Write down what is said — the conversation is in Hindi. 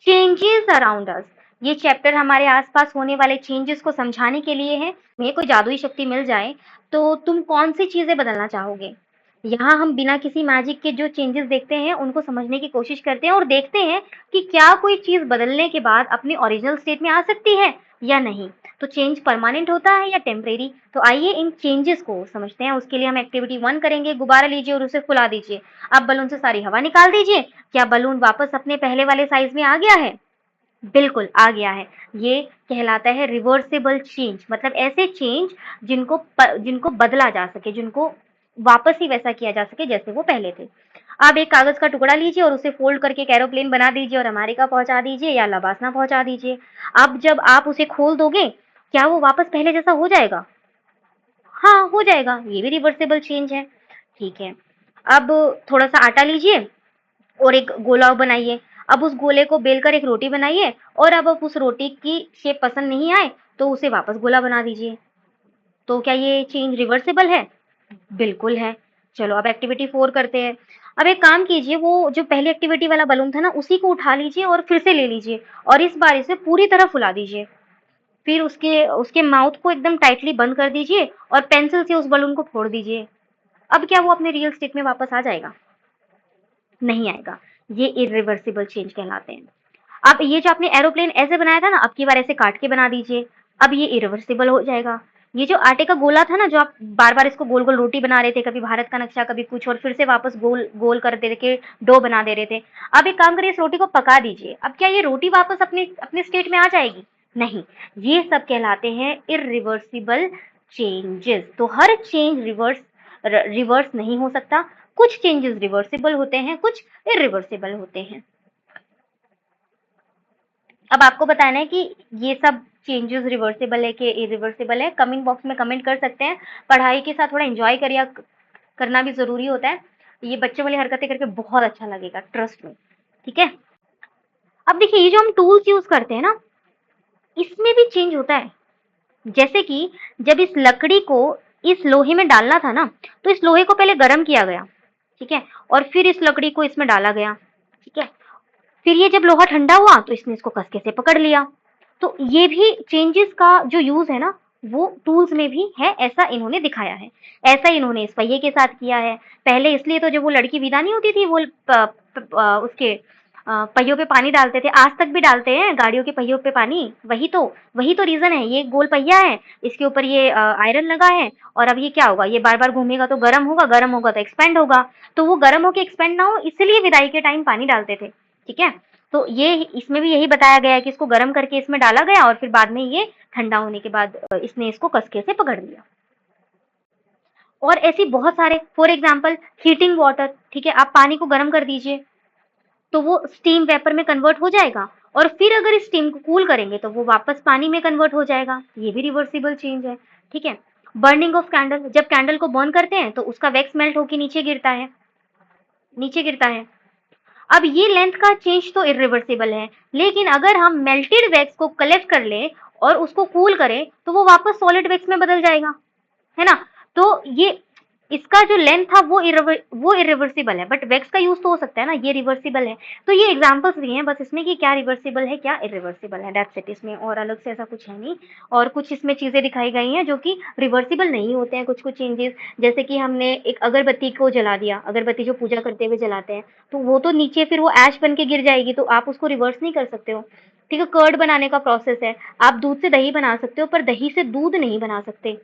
Changes around us. ये चैप्टर हमारे आसपास होने वाले चेंजेस को समझाने के लिए है। तुम्हें कोई जादुई शक्ति मिल जाए तो तुम कौन सी चीजें बदलना चाहोगे? यहाँ हम बिना किसी मैजिक के जो चेंजेस देखते हैं उनको समझने की कोशिश करते हैं और देखते हैं कि क्या कोई चीज बदलने के बाद अपनी ओरिजिनल स्टेट में आ सकती है या नहीं। तो चेंज परमानेंट होता है या टेम्परेरी? तो आइए इन चेंजेस को समझते हैं। उसके लिए हम एक्टिविटी 1 करेंगे। गुब्बारा लीजिए और उसे फुला दीजिए। अब बलून से सारी हवा निकाल दीजिए। क्या बलून वापस अपने पहले वाले साइज में आ गया है? बिल्कुल आ गया है। ये कहलाता है रिवर्सिबल चेंज, मतलब ऐसे चेंज जिनको बदला जा सके, जिनको वापस ही वैसा किया जा सके जैसे वो पहले थे। अब एक कागज का टुकड़ा लीजिए और उसे फोल्ड करके एक एरोप्लेन बना दीजिए और अमेरिका पहुंचा दीजिए या लबासना पहुंचा दीजिए। अब जब आप उसे खोल दोगे, क्या वो वापस पहले जैसा हो जाएगा? हाँ, हो जाएगा। ये भी रिवर्सिबल चेंज है। ठीक है। अब थोड़ा सा आटा लीजिए और एक गोला बनाइए। अब उस गोले को बेलकर एक रोटी बनाइए और अब उस रोटी की शेप पसंद नहीं आए तो उसे वापस गोला बना दीजिए। तो क्या ये चेंज रिवर्सिबल है? बिल्कुल है। चलो अब एक्टिविटी 4 करते हैं। अब एक काम कीजिए, वो जो पहली एक्टिविटी वाला बलून था ना, उसी को उठा लीजिए और फिर से ले लीजिए और इस बार इसे पूरी तरह फुला दीजिए। फिर उसके उसके माउथ को एकदम टाइटली बंद कर दीजिए और पेंसिल से उस बलून को फोड़ दीजिए। अब क्या वो अपने रियल स्टेट में वापस आ जाएगा? नहीं आएगा। ये इरिवर्सिबल चेंज कहलाते हैं। अब ये जो आपने एरोप्लेन ऐसे बनाया था ना, अब की बार ऐसे काट के बना दीजिए। अब ये इरिवर्सिबल हो जाएगा। ये जो आटे का गोला था ना, जो आप बार-बार इसको गोल-गोल रोटी बना रहे थे, कभी भारत का नक्शा, कभी कुछ और फिर से वापस गोल-गोल कर दे के डो बना दे रहे थे। अब एक काम करिए, इस रोटी को पका दीजिए। अब क्या ये रोटी वापस अपने अपने स्टेट में आ जाएगी? नहीं। ये सब कहलाते हैं इरिवर्सिबल चेंजेस। तो हर चेंज रिवर्स नहीं हो सकता। कुछ चेंजेस रिवर्सिबल होते हैं, कुछ इरिवर्सिबल होते हैं। अब आपको बताना है कि ये सब चेंजेस रिवर्सिबल है कि इरिवर्सिबल है। कमेंट बॉक्स में कमेंट कर सकते हैं। पढ़ाई के साथ थोड़ा एंजॉय करिए, करना भी जरूरी होता है। ये बच्चों वाली हरकतें करके बहुत अच्छा लगेगा, ट्रस्ट में। ठीक है। अब देखिए, ये जो हम टूल्स यूज करते हैं ना, इसमें भी चेंज होता है। जैसे कि जब इस लकड़ी को इस लोहे में डालना था ना, तो इस लोहे को पहले गर्म किया गया। ठीक है। और फिर इस लकड़ी को इसमें डाला गया। ठीक है। फिर ये जब लोहा ठंडा हुआ तो इसने इसको कसके से पकड़ लिया। तो ये भी चेंजेस का जो यूज है ना, वो टूल्स में भी है, ऐसा इन्होंने दिखाया है। ऐसा इन्होंने इस पहिए के साथ किया है। पहले इसलिए तो जब वो लड़की विदा नहीं होती थी, वो उसके पहियों पे पानी डालते थे। आज तक भी डालते हैं गाड़ियों के पहियों पे पानी। वही तो रीजन है। ये गोल पहिया है, इसके ऊपर ये आयरन लगा है और अब ये क्या होगा, ये बार बार घूमेगा तो गर्म होगा, गर्म होगा तो एक्सपेंड होगा। तो वो गर्म होकर एक्सपेंड ना हो, इसलिए विदाई के टाइम पानी डालते थे। ठीक है। तो ये इसमें भी यही बताया गया है कि इसको गर्म करके इसमें डाला गया और फिर बाद में ये ठंडा होने के बाद इसने इसको कसके से पकड़ लिया। और ऐसी बहुत सारे, फॉर एग्जाम्पल हीटिंग वाटर। ठीक है। आप पानी को गर्म कर दीजिए तो वो स्टीम वेपर में कन्वर्ट हो जाएगा और फिर अगर इस स्टीम को कूल करेंगे तो वो वापस पानी में कन्वर्ट हो जाएगा। ये भी रिवर्सिबल चेंज है। ठीक है। बर्निंग ऑफ कैंडल, जब कैंडल को बर्न करते हैं तो उसका वैक्स मेल्ट होकर नीचे गिरता है। अब ये लेंथ का चेंज तो इरिवर्सिबल है, लेकिन अगर हम मेल्टेड वैक्स को कलेक्ट कर लें और उसको कूल करें तो वो वापस सॉलिड वैक्स में बदल जाएगा, है ना? तो ये इसका जो लेंथ था वो इरिवर्सिबल है, बट वैक्स का यूज तो हो सकता है ना, ये रिवर्सिबल है। तो ये एग्जांपल्स दिए हैं बस इसमें कि क्या रिवर्सिबल है, क्या इरिवर्सिबल है, दैट्स इट। इसमें और अलग से ऐसा कुछ है नहीं। और कुछ इसमें चीजें दिखाई गई हैं जो कि रिवर्सिबल नहीं होते हैं, कुछ कुछ चेंजेस। जैसे कि हमने एक अगरबत्ती को जला दिया, अगरबत्ती जो पूजा करते हुए जलाते हैं, तो वो तो नीचे फिर वो ऐश बन के गिर जाएगी, तो आप उसको रिवर्स नहीं कर सकते हो। ठीक है। कर्ड बनाने का प्रोसेस है, आप दूध से दही बना सकते हो पर दही से दूध नहीं बना सकते।